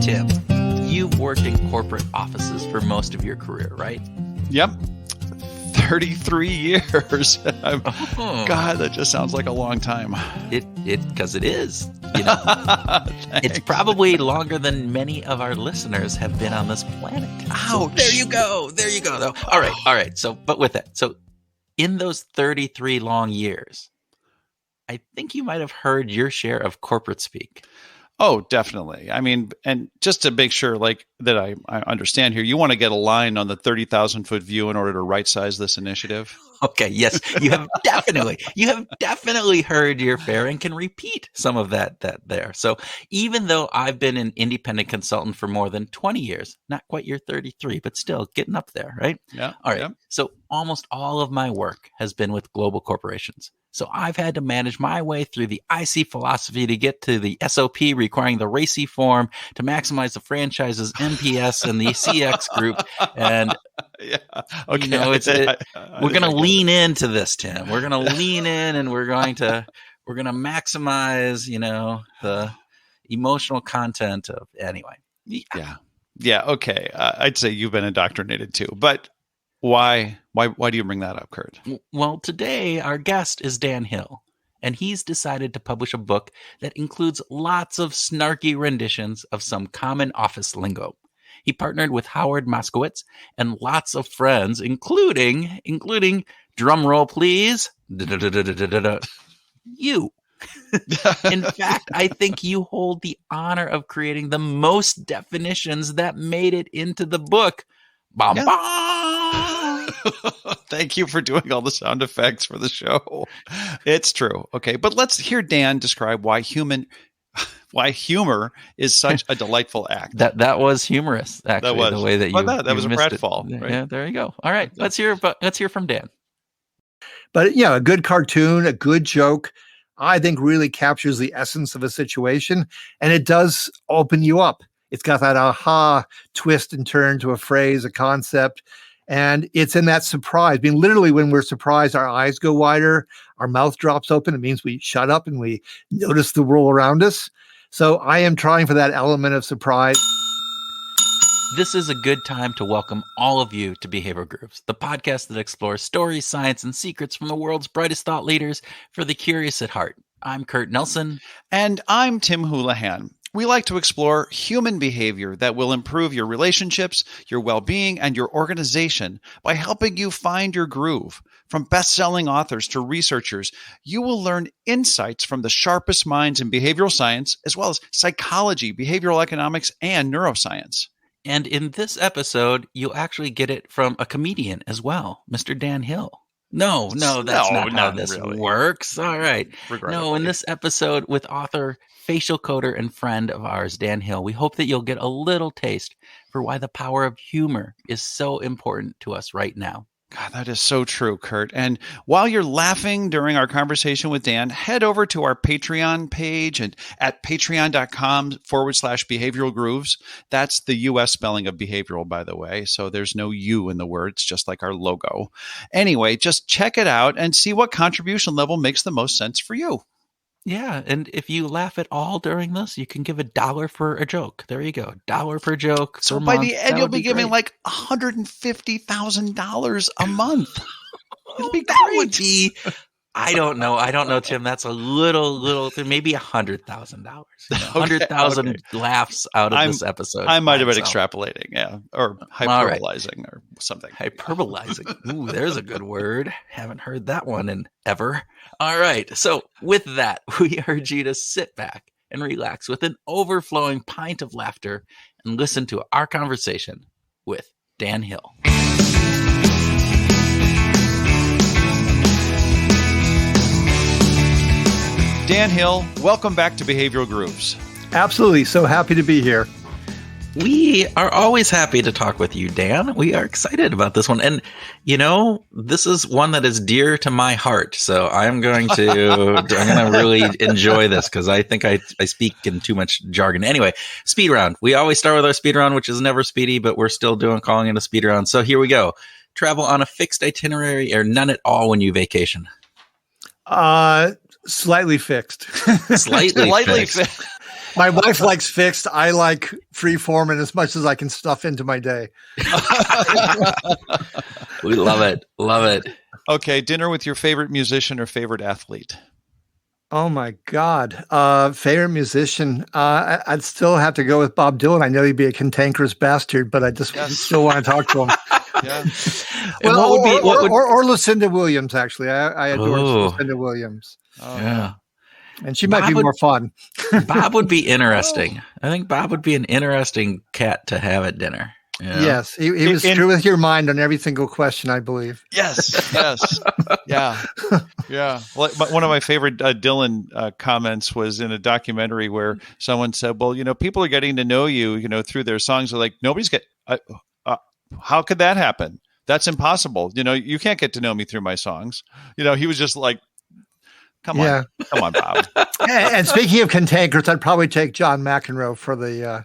Tim, you've worked in corporate offices for most of your career, right? Yep. 33 years. God, that just sounds like a long time. Because it is. You know, it's probably longer than many of our listeners have been on this planet. Ouch. So there you go. Though. All right. So, but with that, so in those 33 long years, I think you might have heard your share of corporate speak. Oh, definitely. I mean, and just to make sure like that I understand here, you want to get a line on the 30,000 foot view in order to right size this initiative? Okay, yes, you have definitely heard your fair and can repeat some of that there. So even though I've been an independent consultant for more than 20 years, not quite your 33, but still getting up there, right? Yeah. All right. Yeah. So almost all of my work has been with global corporations. So I've had to manage my way through the IC philosophy to get to the SOP requiring the RACI form to maximize the franchise's MPS and the CX group. And yeah. Okay. you know, we're going to lean into this, Tim. We're going to lean in and we're going to maximize, you know, the emotional content of anyway. Yeah. Yeah. Okay. I'd say you've been indoctrinated too, but why do you bring that up, Kurt? Well, today our guest is Dan Hill, and he's decided to publish a book that includes lots of snarky renditions of some common office lingo. He partnered with Howard Moskowitz and lots of friends, including drum roll please, you. In fact, I think you hold the honor of creating the most definitions that made it into the book. Bum, yeah. bum. Thank you for doing all the sound effects for the show. It's true. Okay, but let's hear Dan describe why humor is such a delightful act. That was humorous, actually. That was the way that you that was a pratfall. Right? Yeah, there you go. All right, let's hear from Dan. But yeah, a good cartoon, a good joke, I think really captures the essence of a situation, and it does open you up. It's got that aha twist and turn to a phrase, a concept, and it's in that surprise. I mean, literally, when we're surprised, our eyes go wider, our mouth drops open. It means we shut up and we notice the world around us. So I am trying for that element of surprise. This is a good time to welcome all of you to Behavioral Grooves, the podcast that explores stories, science, and secrets from the world's brightest thought leaders for the curious at heart. I'm Kurt Nelson. And I'm Tim Houlihan. We like to explore human behavior that will improve your relationships, your well-being, and your organization by helping you find your groove. From best-selling authors to researchers, you will learn insights from the sharpest minds in behavioral science, as well as psychology, behavioral economics, and neuroscience. And in this episode, you'll actually get it from a comedian as well, Mr. Dan Hill. No, that's not how this works. All right. No, in this episode with author, facial coder, and friend of ours, Dan Hill, we hope that you'll get a little taste for why the power of humor is so important to us right now. God, that is so true, Kurt. And while you're laughing during our conversation with Dan, head over to our Patreon page and at patreon.com/behavioral grooves. That's the US spelling of behavioral, by the way. So there's no U in the word. It's just like our logo. Anyway, just check it out and see what contribution level makes the most sense for you. Yeah, and if you laugh at all during this, you can give $1 for a joke. There you go, $1 per joke. So by the end, you'll be giving like $150,000 a month. It'll be great. That would be, I don't know, Tim. That's a little, maybe $100,000. 100,000 laughs out of this episode. I might have been extrapolating, yeah, or hyperbolizing or something. Hyperbolizing. Ooh, there's a good word. Haven't heard that one in ever. All right. So with that, we urge you to sit back and relax with an overflowing pint of laughter and listen to our conversation with Dan Hill. Dan Hill, welcome back to Behavioral Grooves. Absolutely. So happy to be here. We are always happy to talk with you, Dan. We are excited about this one. And, you know, this is one that is dear to my heart. So I'm going to really enjoy this because I think I speak in too much jargon. Anyway, speed round. We always start with our speed round, which is never speedy, but we're still calling it a speed round. So here we go. Travel on a fixed itinerary or none at all when you vacation? Slightly fixed. Slightly fixed. My wife likes fixed. I like free form and as much as I can stuff into my day. We love it. Love it. Okay, dinner with your favorite musician or favorite athlete. Oh my God. Favorite musician. I'd still have to go with Bob Dylan. I know he'd be a cantankerous bastard, but I just still want to talk to him. Yeah. Well, or Lucinda Williams, actually. I adore Lucinda Williams. Oh, Yeah. And she might be more fun. Bob would be interesting. I think Bob would be an interesting cat to have at dinner. Yeah. Yes, he was true with your mind on every single question, I believe. Yes. Yeah. Well, one of my favorite Dylan comments was in a documentary where someone said, well, people are getting to know you, through their songs. They're like, how could that happen? That's impossible. You can't get to know me through my songs. He was just like, come on, Bob. And speaking of cantankerous, I'd probably take John McEnroe for the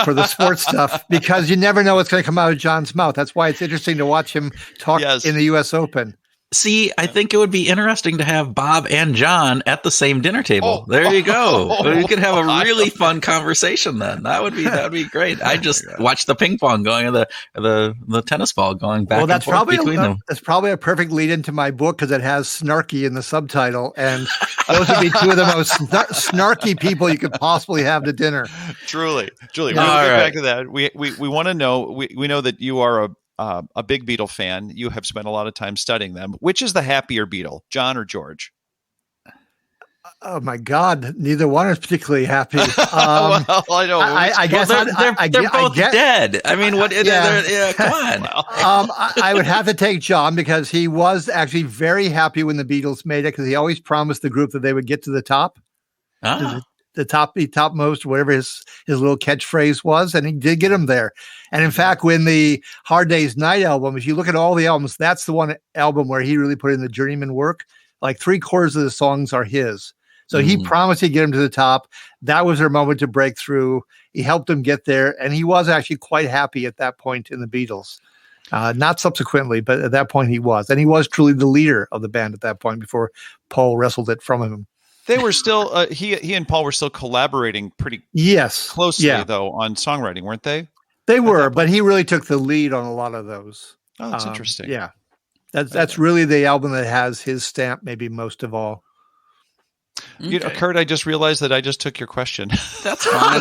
for the sports stuff, because you never know what's going to come out of John's mouth. That's why it's interesting to watch him talk in the U.S. Open. See, I think it would be interesting to have Bob and John at the same dinner table. There you go. We could have a really fun conversation then. That would be great. I just watch the ping pong going, the tennis ball going back and forth between them. That's probably a perfect lead into my book, because it has snarky in the subtitle, and those would be two of the most snarky people you could possibly have to dinner. Truly. We'll get back to that. We want to know. We know that you are a big Beatle fan. You have spent a lot of time studying them. Which is the happier Beatle, John or George? Oh my God! Neither one is particularly happy. Well, I know. I guess they're both dead. I mean, what? Yeah. Come on. I would have to take John, because he was actually very happy when the Beatles made it, because he always promised the group that they would get to the top. The topmost, whatever his little catchphrase was, and he did get him there. And in fact, when the Hard Day's Night album, if you look at all the albums, that's the one album where he really put in the journeyman work. Like 3/4 of the songs are his. So he promised he'd get him to the top. That was their moment to break through. He helped them get there, and he was actually quite happy at that point in the Beatles. Not subsequently, but at that point he was. And he was truly the leader of the band at that point, before Paul wrestled it from him. They were still he and Paul were still collaborating pretty closely though on songwriting, weren't they? They were, but he really took the lead on a lot of those. Oh, that's interesting. Yeah, that's really the album that has his stamp, maybe most of all. Okay. Kurt, I just realized that I just took your question. That's fine.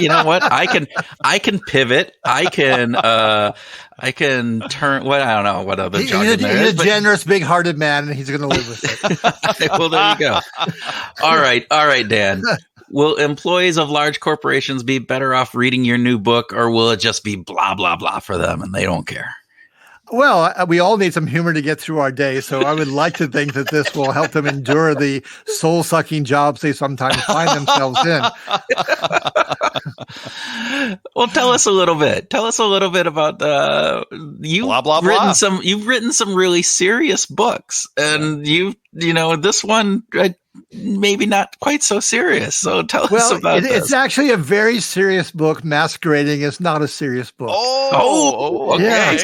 You know what? I can pivot. I can turn. What, I don't know what other jargon there is. He's a generous, big-hearted man, and he's going to live with it. Well, there you go. All right, Dan. Will employees of large corporations be better off reading your new book, or will it just be blah blah blah for them and they don't care? Well, we all need some humor to get through our day, so I would like to think that this will help them endure the soul-sucking jobs they sometimes find themselves in. Well, tell us a little bit. Tell us a little bit about you've written some really serious books, and this one maybe not quite so serious. So tell us about this. It's actually a very serious book masquerading as not a serious book. Okay. Yeah.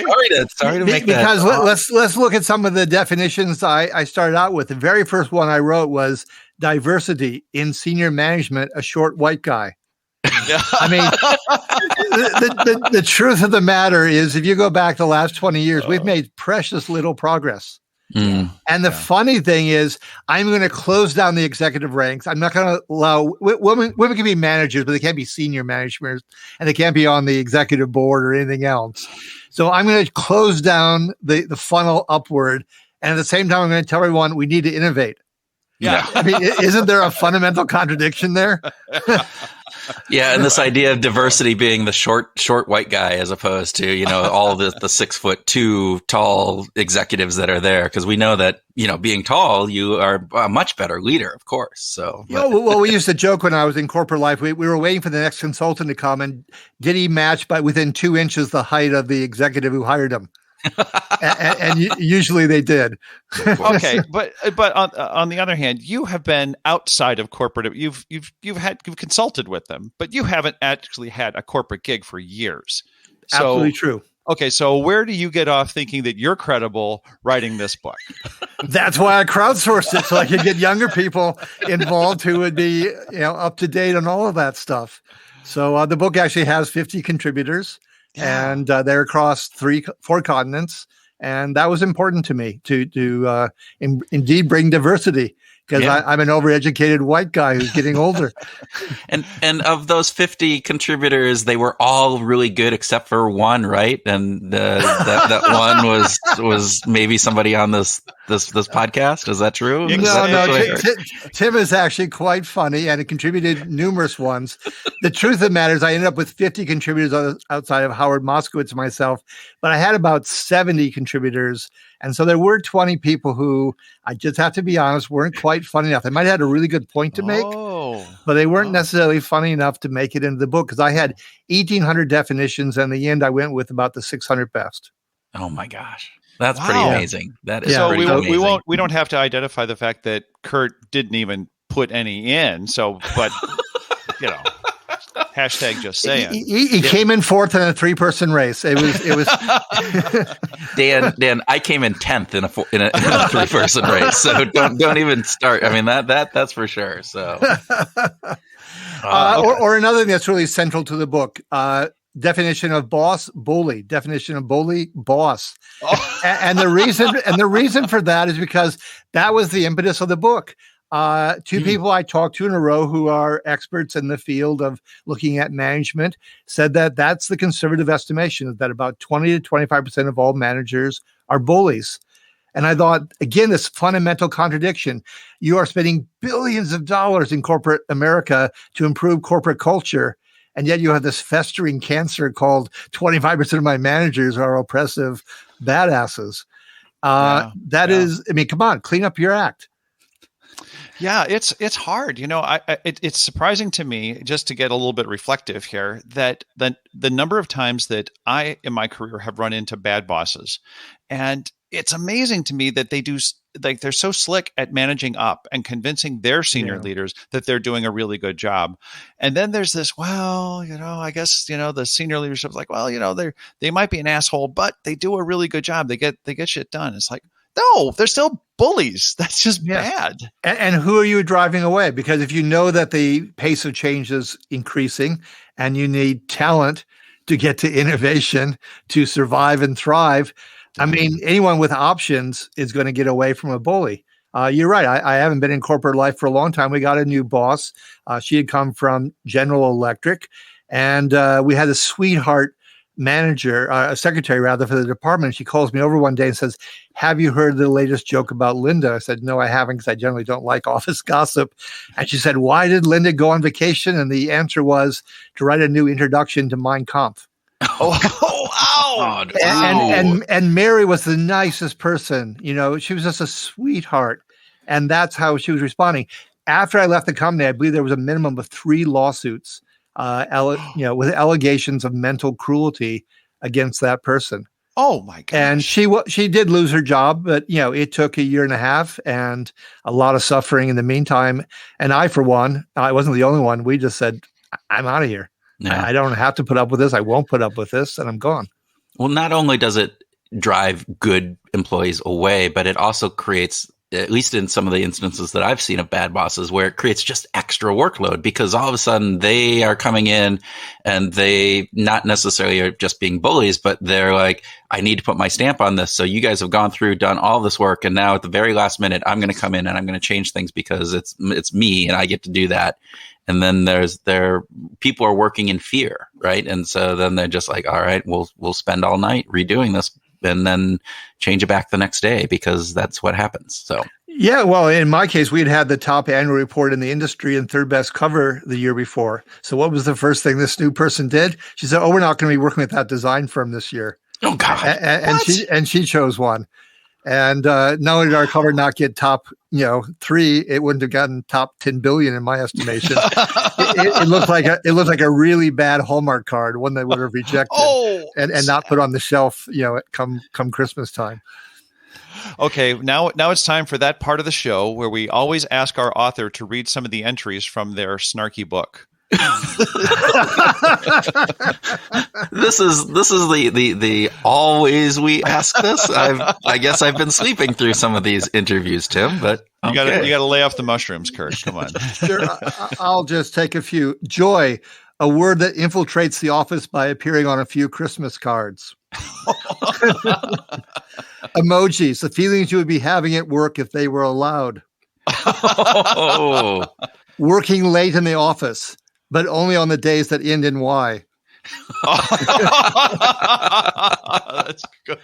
Sorry to make that. Because let's look at some of the definitions I started out with. The very first one I wrote was diversity in senior management, a short white guy. I mean, the truth of the matter is, if you go back the last 20 years, we've made precious little progress. And the funny thing is, I'm going to close down the executive ranks. I'm not going to allow women can be managers, but they can't be senior managers, and they can't be on the executive board or anything else. So I'm going to close down the funnel upward. And at the same time, I'm going to tell everyone we need to innovate. Yeah. I mean, isn't there a fundamental contradiction there? Yeah, and this idea of diversity being the short white guy as opposed to, all the 6'2" tall executives that are there, because we know that, being tall, you are a much better leader, of course. So, well, we used to joke when I was in corporate life. We were waiting for the next consultant to come, and did he match by within 2 inches the height of the executive who hired him? and usually they did. Okay, but on the other hand, you have been outside of corporate. You've consulted with them, but you haven't actually had a corporate gig for years. Absolutely true. Okay, so where do you get off thinking that you're credible writing this book? That's why I crowdsourced it, so I could get younger people involved who would be, up to date on all of that stuff. So the book actually has 50 contributors, and they're across 4 continents. And that was important to me to indeed bring diversity, because I'm an overeducated white guy who's getting older. And of those 50 contributors, they were all really good except for one, right? And that one was maybe somebody on this podcast. Is that true? No. Tim is actually quite funny and contributed numerous ones. The truth of the matter is I ended up with 50 contributors outside of Howard Moskowitz and myself, but I had about 70 contributors. And so there were 20 people who, I just have to be honest, weren't quite funny enough. They might have had a really good point to make, but they weren't necessarily funny enough to make it into the book, because I had 1,800 definitions, and in the end I went with about the 600 best. Oh my gosh. That's pretty amazing. That is so pretty amazing. We don't have to identify the fact that Kurt didn't even put any in. So, but hashtag just saying. He came in 4th in a 3-person race. It was Dan, I came in 10th in a 3-person race. So don't even start. I mean, that's for sure. So, or another thing that's really central to the book. Definition of boss, bully. Definition of bully, boss. And the reason for that is because that was the impetus of the book. 2 people I talked to in a row who are experts in the field of looking at management said that that's the conservative estimation, that about 20 to 25% of all managers are bullies. And I thought, again, this fundamental contradiction. You are spending billions of dollars in corporate America to improve corporate culture, and yet you have this festering cancer called 25% of my managers are oppressive badasses. Is, I mean, come on, clean up your act. Yeah, it's hard. It's surprising to me, just to get a little bit reflective here, that the number of times that I in my career have run into bad bosses, and it's amazing to me that they do, like, they're so slick at managing up and convincing their senior leaders that they're doing a really good job. And then there's this, I guess, the senior leadership is like, they might be an asshole, but they do a really good job. They get shit done. It's like, no, they're still bullies. That's just bad. And who are you driving away? Because if you know that the pace of change is increasing and you need talent to get to innovation to survive and thrive, I mean, anyone with options is going to get away from a bully. You're right. I haven't been in corporate life for a long time. We got a new boss. She had come from General Electric, and we had a sweetheart manager, a secretary rather, for the department. She calls me over one day and says, "Have you heard the latest joke about Linda?" I said, "No, I haven't, because I generally don't like office gossip." And she said, "Why did Linda go on vacation?" And the answer was to write a new introduction to Mein Kampf. And Mary was the nicest person. She was just a sweetheart. And that's how she was responding. After I left the company, I believe there was a minimum of 3 lawsuits, with allegations of mental cruelty against that person. Oh my gosh. And she did lose her job, but it took a year and a half and a lot of suffering in the meantime. And I, for one, I wasn't the only one. We just said, "I'm out of here. Yeah. I don't have to put up with this. I won't put up with this," and I'm gone. Well, not only does it drive good employees away, but it also creates, at least in some of the instances that I've seen of bad bosses, where it creates just extra workload, because all of a sudden they are coming in and they not necessarily are just being bullies, but they're like, "I need to put my stamp on this. So you guys have gone through, done all this work. And now at the very last minute, I'm going to come in and I'm going to change things because it's me and I get to do that." And then people are working in fear, right? And so then they're just like, "All right, we'll spend all night redoing this and then change it back the next day," because that's what happens. So yeah, well, in my case, we'd had the top annual report in the industry and 3rd best cover the year before. So what was the first thing this new person did? She said, "Oh, we're not going to be working with that design firm this year." Oh God! And she chose one. And not only did our cover not get top, 3, it wouldn't have gotten top 10 billion in my estimation. it looked like a really bad Hallmark card, one that would have rejected and not put on the shelf, come Christmas time. Okay, now it's time for that part of the show where we always ask our author to read some of the entries from their snarky book. This is the always we ask this. I guess I've been sleeping through some of these interviews, Tim, but okay. You gotta lay off the mushrooms, Kurt. Come on. Sure, I'll just take a few. Joy, a word that infiltrates the office by appearing on a few Christmas cards. Emojis, the feelings you would be having at work if they were allowed. Oh. Working late in the office, but only on the days that end in Y. That's good.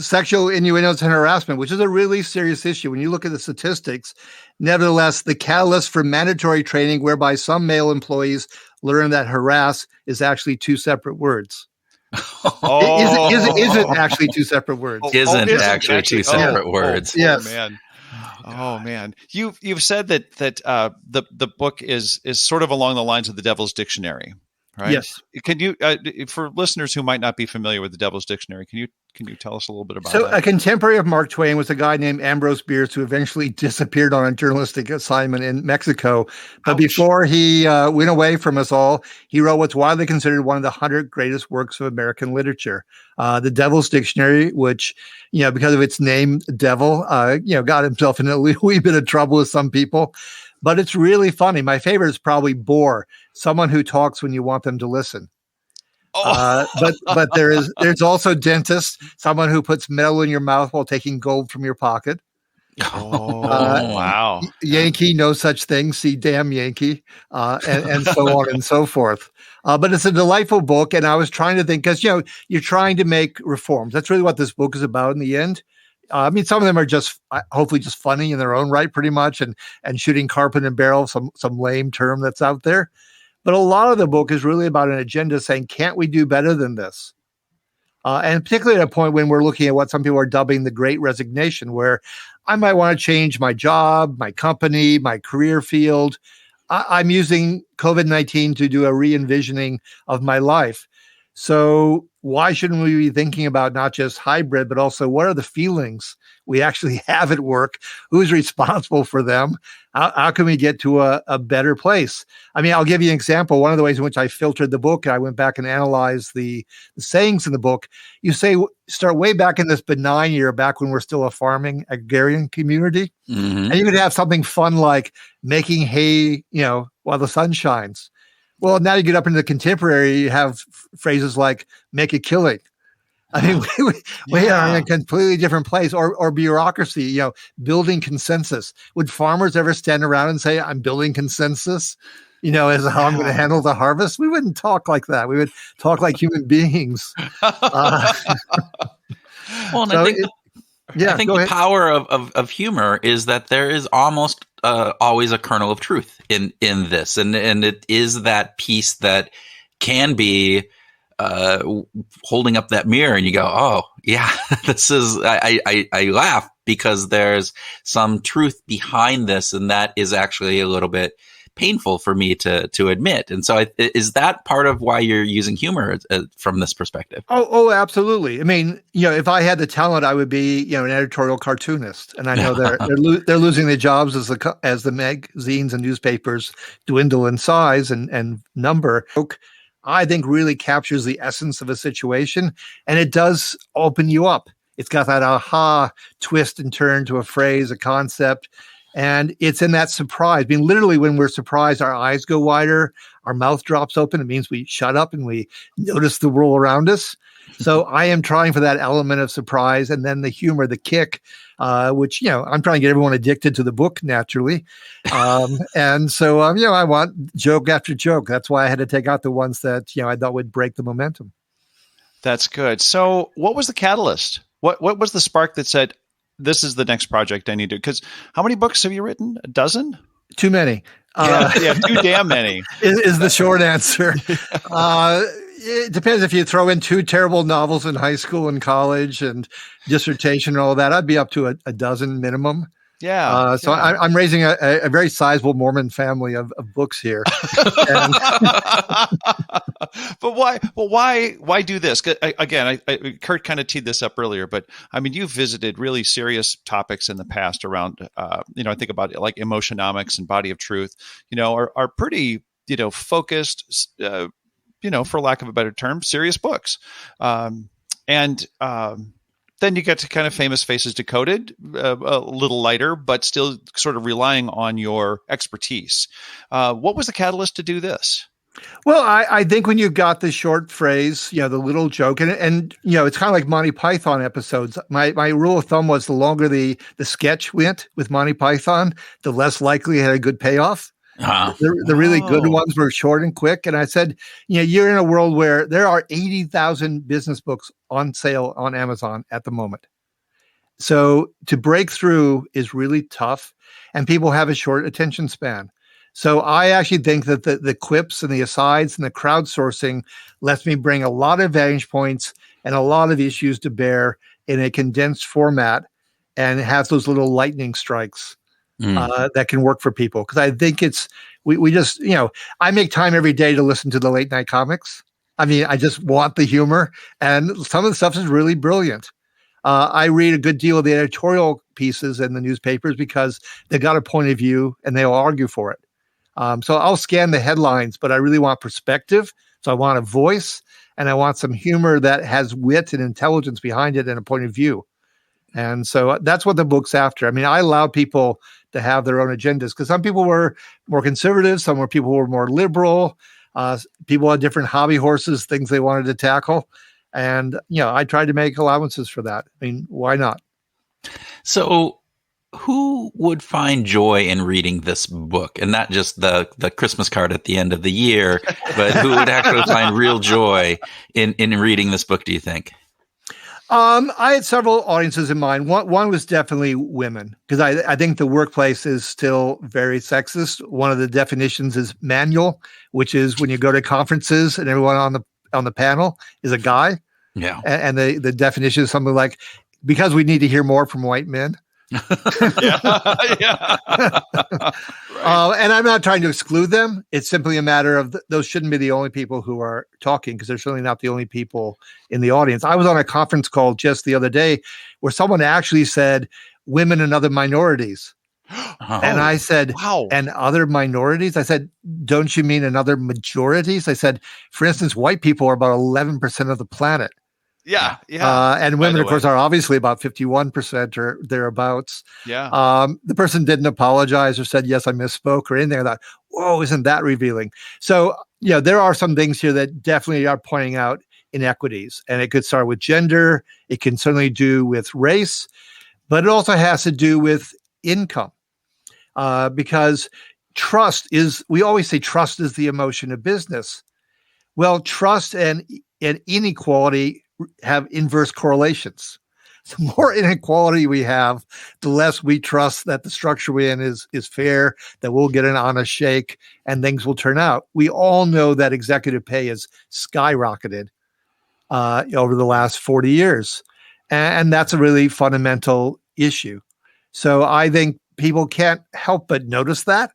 Sexual innuendos and harassment, which is a really serious issue. When you look at the statistics, nevertheless, the catalyst for mandatory training whereby some male employees learn that harass is actually two separate words. Is it actually two separate words? Isn't actually two separate words. Yes. Man. Oh man, you've said that the book is sort of along the lines of the Devil's Dictionary, right? Yes. Can you, for listeners who might not be familiar with the Devil's Dictionary, can you tell us a little bit about So that? a contemporary of Mark Twain was a guy named Ambrose Bierce who eventually disappeared on a journalistic assignment in Mexico. But Ouch. before he went away from us all, he wrote what's widely considered one of the 100 greatest works of American literature. The Devil's Dictionary, which, because of its name, Devil, got himself in a wee bit of trouble with some people. But it's really funny. My favorite is probably bore, someone who talks when you want them to listen. But there's also dentist, someone who puts metal in your mouth while taking gold from your pocket. Wow. Yankee, no such thing. See, damn Yankee, and so on and so forth. But it's a delightful book, and I was trying to think because you're trying to make reforms. That's really what this book is about in the end. Some of them are just hopefully just funny in their own right, pretty much, and shooting carpet and barrel, some lame term that's out there. But a lot of the book is really about an agenda saying, can't we do better than this? And particularly at a point when we're looking at what some people are dubbing the Great Resignation, where I might want to change my job, my company, my career field. I'm using COVID-19 to do a re-envisioning of my life. So why shouldn't we be thinking about not just hybrid, but also what are the feelings we actually have at work? Who's responsible for them? How can we get to a better place? I'll give you an example. One of the ways in which I filtered the book, I went back and analyzed the sayings in the book. You start way back in this benign year, back when we're still a farming agrarian community. Mm-hmm. And you could have something fun like making hay, while the sun shines. Well, now you get up into the contemporary, you have phrases like make a killing. We are in a completely different place, or bureaucracy, building consensus. Would farmers ever stand around and say, I'm building consensus, as how I'm going to handle the harvest? We wouldn't talk like that. We would talk like human beings. Well, and so I think the power of humor is that there is almost always a kernel of truth in this. And it is that piece that can be holding up that mirror and you go, oh yeah, this is, I laugh because there's some truth behind this. And that is actually a little bit painful for me to admit. And so is that part of why you're using humor from this perspective? Oh, absolutely. If I had the talent, I would be, an editorial cartoonist. And I know they're losing their jobs as the magazines and newspapers dwindle in size and number. I think really captures the essence of a situation, and it does open you up. It's got that aha twist and turn to a phrase, a concept, and it's in that surprise. Literally when we're surprised, our eyes go wider, our mouth drops open. It means we shut up and we notice the world around us. So I am trying for that element of surprise, and then the humor, the kick, which, I'm trying to get everyone addicted to the book naturally. And so, I want joke after joke. That's why I had to take out the ones that, I thought would break the momentum. That's good. So what was the catalyst? What was the spark that said, this is the next project I need to, because how many books have you written? A dozen? Too many. Too damn many is the short answer. It depends. If you throw in 2 terrible novels in high school and college and dissertation and all that, I'd be up to a dozen minimum. Yeah. So I'm raising a very sizable Mormon family of books here. But why? Well, why do this? 'Cause again, Kurt kind of teed this up earlier, but I mean, you've visited really serious topics in the past around, I think about it, like emotionomics and body of truth, are pretty, focused, for lack of a better term, serious books. And then you get to kind of Famous Faces Decoded, a little lighter, but still sort of relying on your expertise. What was the catalyst to do this? Well, I think when you've got the short phrase, the little joke, and it's kind of like Monty Python episodes. My rule of thumb was the longer the sketch went with Monty Python, the less likely it had a good payoff. Uh-huh. The really good ones were short and quick. And I said, you're in a world where there are 80,000 business books on sale on Amazon at the moment. So to break through is really tough, and people have a short attention span. So I actually think that the quips and the asides and the crowdsourcing lets me bring a lot of vantage points and a lot of issues to bear in a condensed format, and have those little lightning strikes that can work for people. Because I think we just, I make time every day to listen to the late night comics. I mean, I just want the humor, and some of the stuff is really brilliant. I read a good deal of the editorial pieces in the newspapers because they got a point of view and they'll argue for it. So I'll scan the headlines, but I really want perspective. So I want a voice, and I want some humor that has wit and intelligence behind it and a point of view. And so that's what the book's after. I mean, I allow people to have their own agendas, because some people were more conservative, some people were more liberal. People had different hobby horses, things they wanted to tackle. And, I tried to make allowances for that. I mean, why not? So who would find joy in reading this book, and not just the Christmas card at the end of the year, but who would actually find real joy in reading this book, do you think? I had several audiences in mind. One was definitely women, because I think the workplace is still very sexist. One of the definitions is manual, which is when you go to conferences and everyone on the panel is a guy. Yeah. And the definition is something like, because we need to hear more from white men. Yeah. Right. And I'm not trying to exclude them. It's simply a matter of those shouldn't be the only people who are talking, because they're certainly not the only people in the audience. I was on a conference call just the other day where someone actually said women and other minorities. And I said, wow. And other minorities? I said, don't you mean and other majorities? I said, for instance, white people are about 11% of the planet. Yeah. And women, of course, are obviously about 51% or thereabouts. Yeah. The person didn't apologize or said, yes, I misspoke or anything. I thought, whoa, isn't that revealing? So, there are some things here that definitely are pointing out inequities. And it could start with gender. It can certainly do with race, but it also has to do with income. Because we always say trust is the emotion of business. Well, trust and inequality have inverse correlations. The more inequality we have, the less we trust that the structure we're in is fair, that we'll get an honest shake and things will turn out. We all know that executive pay has skyrocketed over the last 40 years. And that's a really fundamental issue. So I think people can't help but notice that.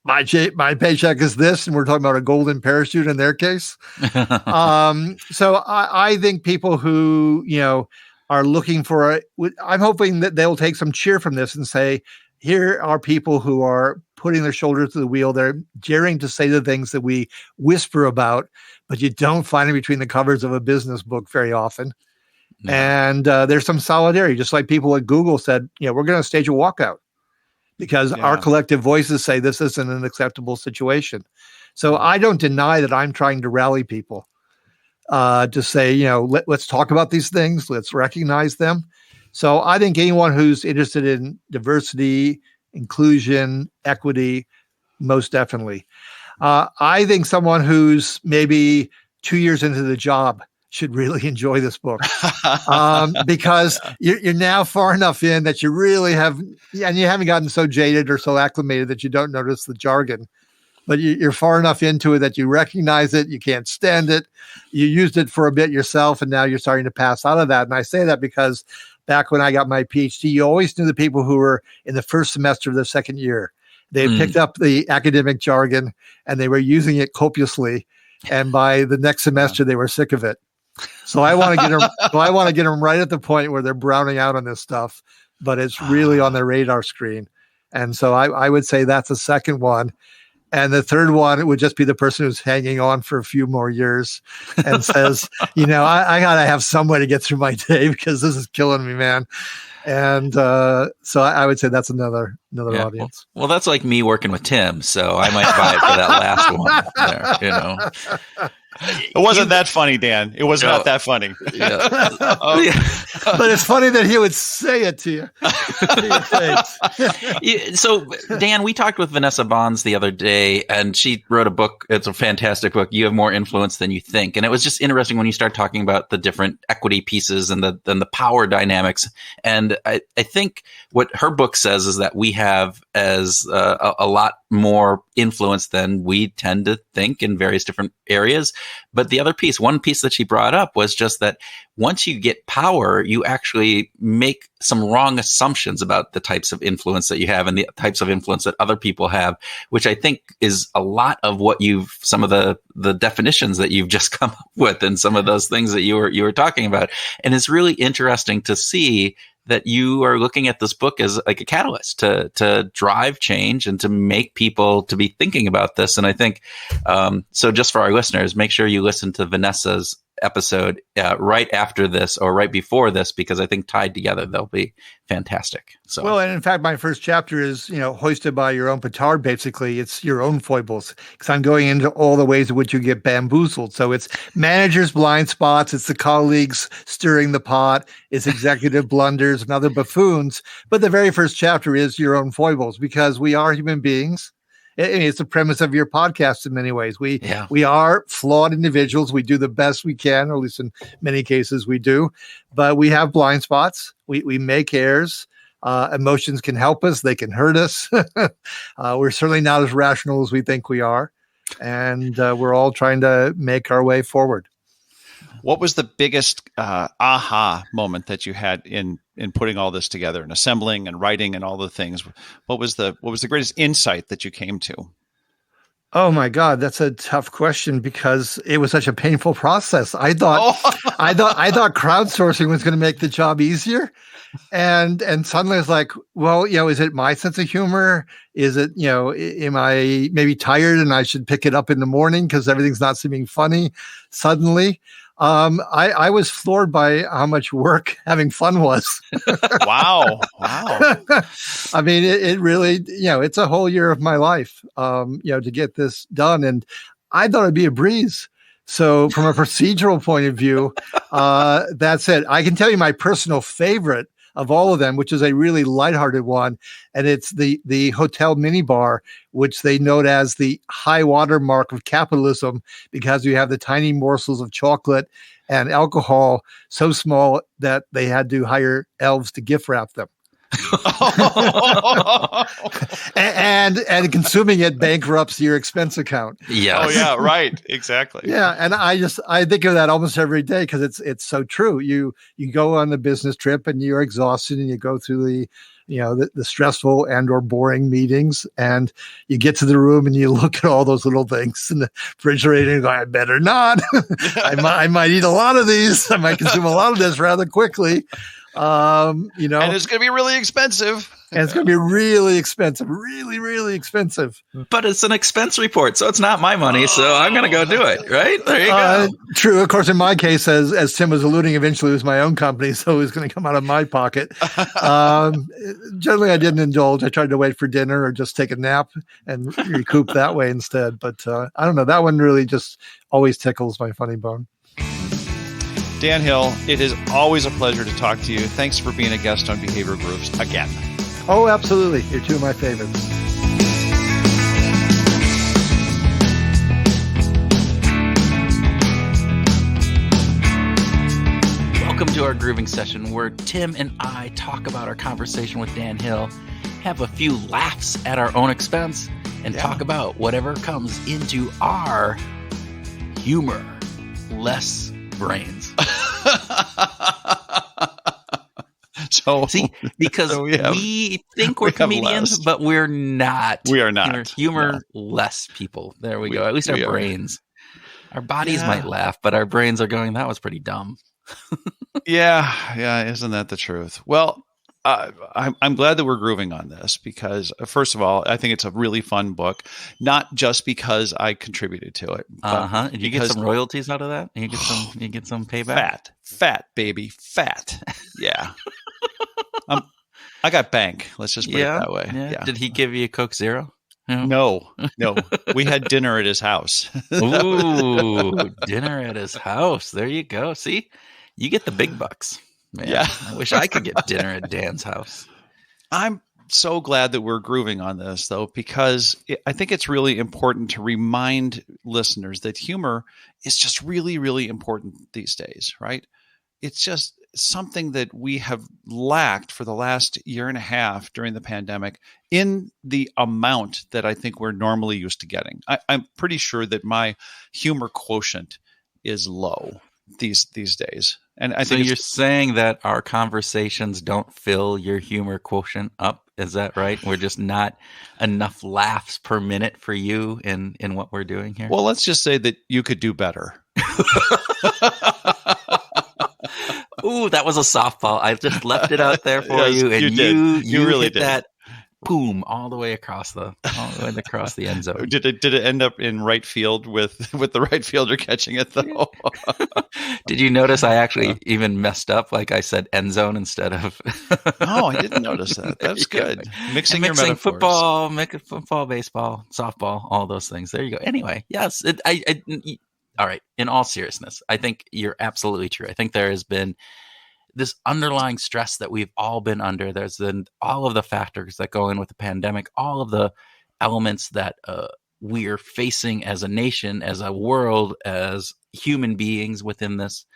My paycheck is this, and we're talking about a golden parachute in their case. So I think people who, are looking for I'm hoping that they'll take some cheer from this and say, here are people who are putting their shoulder to the wheel. They're daring to say the things that we whisper about, but you don't find it between the covers of a business book very often. No. And there's some solidarity, just like people at Google said, we're going to stage a walkout, because our collective voices say this isn't an acceptable situation. So I don't deny that I'm trying to rally people to say, let's talk about these things. Let's recognize them. So I think anyone who's interested in diversity, inclusion, equity, most definitely. I think someone who's maybe 2 years into the job should really enjoy this book, because you're now far enough in that you really have, and you haven't gotten so jaded or so acclimated that you don't notice the jargon, but you're far enough into it that you recognize it. You can't stand it. You used it for a bit yourself, and now you're starting to pass out of that. And I say that because back when I got my PhD, you always knew the people who were in the first semester of their second year. They picked up the academic jargon and they were using it copiously. And by the next semester, they were sick of it. So I want to get them. I want to get them right at the point where they're browning out on this stuff, but it's really on their radar screen. And so I would say that's the second one. And the third one would just be the person who's hanging on for a few more years and says, I got to have some way to get through my day because this is killing me, man. And so I would say that's another audience. Well, that's like me working with Tim. So I might buy it for that last one there, It wasn't that funny, Dan. It was not that funny. Yeah. But it's funny that he would say it to you. To your face. So, Dan, we talked with Vanessa Bonds the other day, and she wrote a book. It's a fantastic book. You have more influence than you think. And it was just interesting when you start talking about the different equity pieces and the power dynamics. And I think what her book says is that we have as a lot more influence than we tend to think in various different areas. But the other piece, one piece that she brought up was just that once you get power, you actually make some wrong assumptions about the types of influence that you have and the types of influence that other people have, which I think is a lot of what some of the definitions that you've just come up with and some of those things that you were talking about. And it's really interesting to see that you are looking at this book as like a catalyst to drive change and to make people to be thinking about this. And I think, so just for our listeners, make sure you listen to Vanessa's episode right after this or right before this, because I think tied together, they'll be fantastic. So, well, and in fact, my first chapter is, hoisted by your own petard. Basically, it's your own foibles, because I'm going into all the ways in which you get bamboozled. So it's managers' blind spots. It's the colleagues stirring the pot. It's executive blunders and other buffoons. But the very first chapter is your own foibles, because we are human beings. It's the premise of your podcast in many ways. We are flawed individuals. We do the best we can, or at least in many cases we do. But we have blind spots. We make errors. Emotions can help us. They can hurt us. We're certainly not as rational as we think we are. And we're all trying to make our way forward. What was the biggest aha moment that you had in putting all this together and assembling and writing and all the things? What was the greatest insight that you came to? Oh my God, that's a tough question, because it was such a painful process. I thought crowdsourcing was going to make the job easier. And suddenly it's like, well, is it my sense of humor? Is it, am I maybe tired and I should pick it up in the morning because everything's not seeming funny suddenly? I was floored by how much work having fun was. Wow. I mean, it really, it's a whole year of my life, to get this done. And I thought it'd be a breeze. So from a procedural point of view, that's it. I can tell you my personal favorite of all of them, which is a really lighthearted one. And it's the hotel minibar, which they note as the high water mark of capitalism, because you have the tiny morsels of chocolate and alcohol so small that they had to hire elves to gift wrap them. and consuming it bankrupts your expense account. Yeah. Oh yeah, right. Exactly. Yeah, and I think of that almost every day, because it's so true. You go on the business trip and you're exhausted, and you go through the stressful and or boring meetings, and you get to the room and you look at all those little things in the refrigerator and go, I better not. I might eat a lot of these. I might consume a lot of this rather quickly. And it's going to be really expensive. And it's going to be really expensive, really, really expensive. But it's an expense report, so it's not my money, so I'm going to go do it, right? There you go. True. Of course, in my case, as Tim was alluding, eventually it was my own company, so it was going to come out of my pocket. Generally, I didn't indulge. I tried to wait for dinner or just take a nap and recoup that way instead. But I don't know. That one really just always tickles my funny bone. Dan Hill, it is always a pleasure to talk to you. Thanks for being a guest on Behavior Grooves again. Oh, absolutely. You're two of my favorites. Welcome to our grooving session, where Tim and I talk about our conversation with Dan Hill, have a few laughs at our own expense, and talk about whatever comes into our humor, less brains. So see, because we think we're comedians, but we're not. We are not. Humor less people. There we go. At least our brains. Our bodies Yeah. might laugh, but our brains are going, that was pretty dumb. Yeah, isn't that the truth? Well, I'm glad that we're grooving on this because, first of all, I think it's a really fun book, not just because I contributed to it, but Did you get because some royalties out of that? You get some payback? fat, baby, fat. Yeah. I got bank. Let's just put it that way. Yeah. Did he give you a Coke Zero? No. We had dinner at his house. Ooh, dinner at his house. There you go. See, you get the big bucks. Man, Yeah. I wish I could get dinner at Dan's house. I'm so glad that we're grooving on this, though, because I think it's really important to remind listeners that humor is just really, really important these days, right? It's just something that we have lacked for the last year and a half during the pandemic in the amount that I think we're normally used to getting. I'm pretty sure that my humor quotient is low these days. And I think you're saying that our conversations don't fill your humor quotient up. Is that right? We're just not enough laughs per minute for you in what we're doing here. Well, let's just say that you could do better. Ooh, that was a softball. I just left it out there for you, and you really hit did. That boom all the way across the end zone. Did it end up in right field with the right fielder catching it though? Did you notice I actually even messed up? Like I said end zone instead of. No, I didn't notice that. That's good. Mixing your metaphors. Football, baseball, softball, all those things. There you go. Anyway, yes, all right. In all seriousness, I think you're absolutely true. I think there has been this underlying stress that we've all been under. There's been all of the factors that go in with the pandemic, all of the elements that we're facing as a nation, as a world, as human beings within this.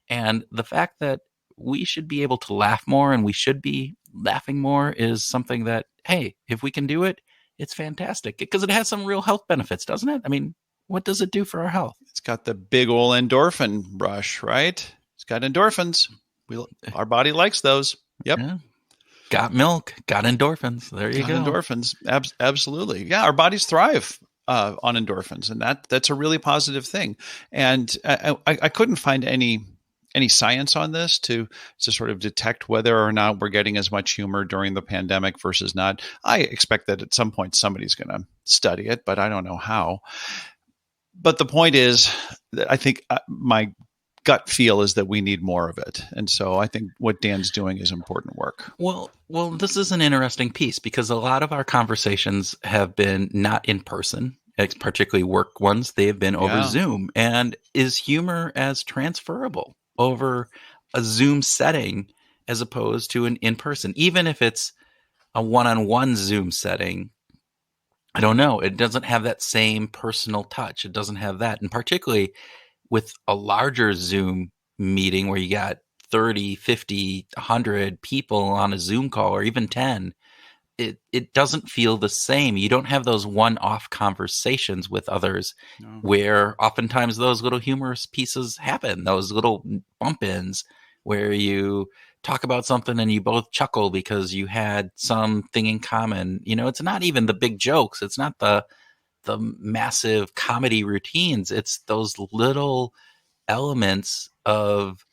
And the fact that we should be able to laugh more and we should be laughing more is something that, hey, if we can do it, it's fantastic because it has some real health benefits, doesn't it? I mean, what does it do for our health? It's got the big old endorphin rush, right? It's got endorphins. Our body likes those. Yep. Yeah. Got milk, got endorphins. There you go. Endorphins. Absolutely. Yeah. Our bodies thrive on endorphins, and that's a really positive thing. And I couldn't find any science on this to sort of detect whether or not we're getting as much humor during the pandemic versus not. I expect that at some point somebody's going to study it, but I don't know how. But the point is that I think my gut feel is that we need more of it. And so I think what Dan's doing is important work. Well, this is an interesting piece because a lot of our conversations have been not in person, particularly work ones. They have been over Zoom. And is humor as transferable over a Zoom setting as opposed to an in-person? Even if it's a one-on-one Zoom setting, I don't know. It doesn't have that same personal touch. It doesn't have that. And particularly with a larger Zoom meeting where you got 30, 50, 100 people on a Zoom call or even 10, it doesn't feel the same. You don't have those one-off conversations with others where oftentimes those little humorous pieces happen, those little bump-ins where you talk about something and you both chuckle because you had something in common. You know, it's not even the big jokes. It's not the massive comedy routines. It's those little elements of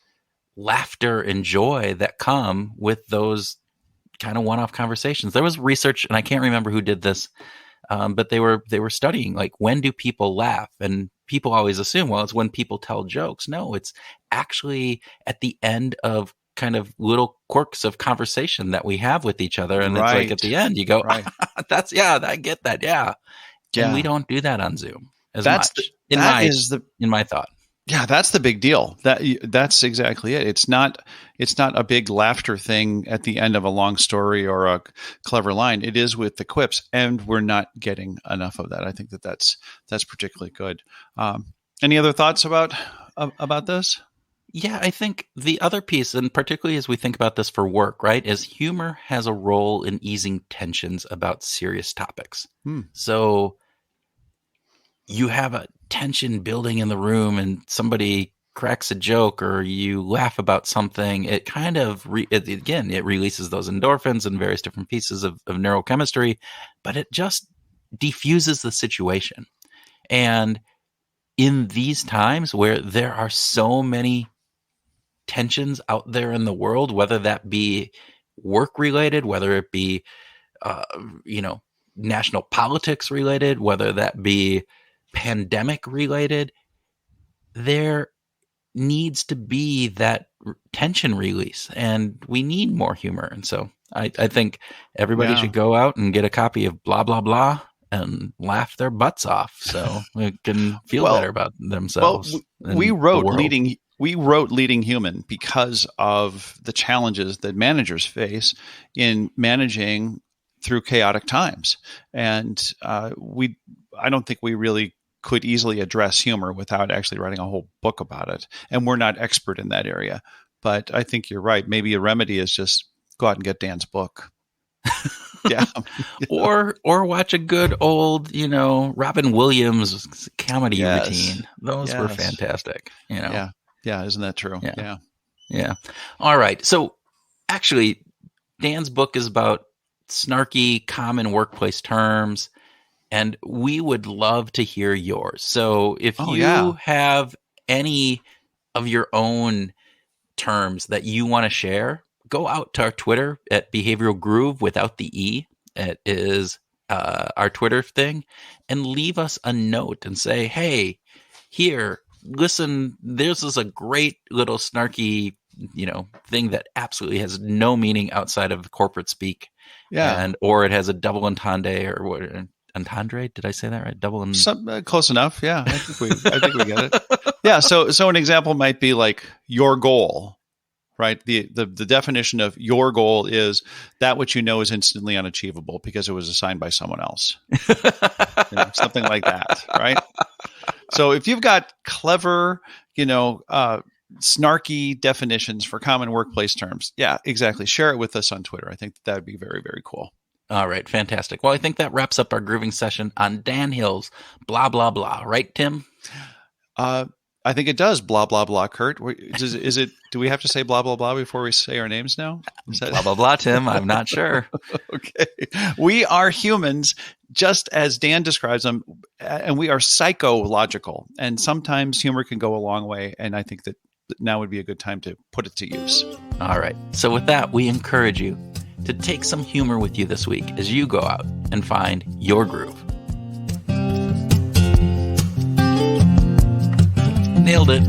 laughter and joy that come with those kind of one-off conversations. There was research, and I can't remember who did this, but they were studying like when do people laugh, and people always assume, well, it's when people tell jokes. No, it's actually at the end of kind of little quirks of conversation that we have with each other, and it's like at the end you go, that's I get that, yeah. And we don't do that on Zoom as much. In my thought. Yeah, that's the big deal. That's exactly it. It's not a big laughter thing at the end of a long story or a clever line. It is with the quips, and we're not getting enough of that. I think that's particularly good. Any other thoughts about this? Yeah, I think the other piece, and particularly as we think about this for work, right, is humor has a role in easing tensions about serious topics. So you have a tension building in the room and somebody cracks a joke or you laugh about something. It kind of, it releases those endorphins and various different pieces of neurochemistry, but it just diffuses the situation. And in these times where there are so many tensions out there in the world, whether that be work related, whether it be, national politics related, whether that be pandemic related, there needs to be that tension release, and we need more humor. And so I think everybody should go out and get a copy of blah, blah, blah and laugh their butts off so they can feel better about themselves. Well, we wrote Leading Human because of the challenges that managers face in managing through chaotic times. And I don't think we really could easily address humor without actually writing a whole book about it. And we're not expert in that area. But I think you're right. Maybe a remedy is just go out and get Dan's book. Yeah. Or watch a good old, Robin Williams comedy routine. Those were fantastic. Yeah. Yeah. Isn't that true? Yeah. Yeah. All right. So actually, Dan's book is about snarky, common workplace terms, and we would love to hear yours. So if you have any of your own terms that you want to share, go out to our Twitter at Behavioral Groove without the E. It is our Twitter thing, and leave us a note and say, hey, here, listen, this is a great little snarky, thing that absolutely has no meaning outside of corporate speak. Yeah. Or it has a double entendre or what? Entendre? Did I say that right? Double close enough. Yeah. I think we get it. Yeah. So an example might be like your goal, right? The definition of your goal is that which is instantly unachievable because it was assigned by someone else. Something like that, right? So if you've got clever, snarky definitions for common workplace terms, yeah, exactly. Share it with us on Twitter. I think that would be very, very cool. All right, fantastic. Well, I think that wraps up our grooving session on Dan Hill's blah, blah, blah. Right, Tim? I think it does. Blah, blah, blah, Kurt. Is it? Do we have to say blah, blah, blah before we say our names now? Blah, blah, blah, Tim. I'm not sure. Okay. We are humans, just as Dan describes them, and we are psychological. And sometimes humor can go a long way. And I think that now would be a good time to put it to use. All right. So with that, we encourage you to take some humor with you this week as you go out and find your groove. Nailed it.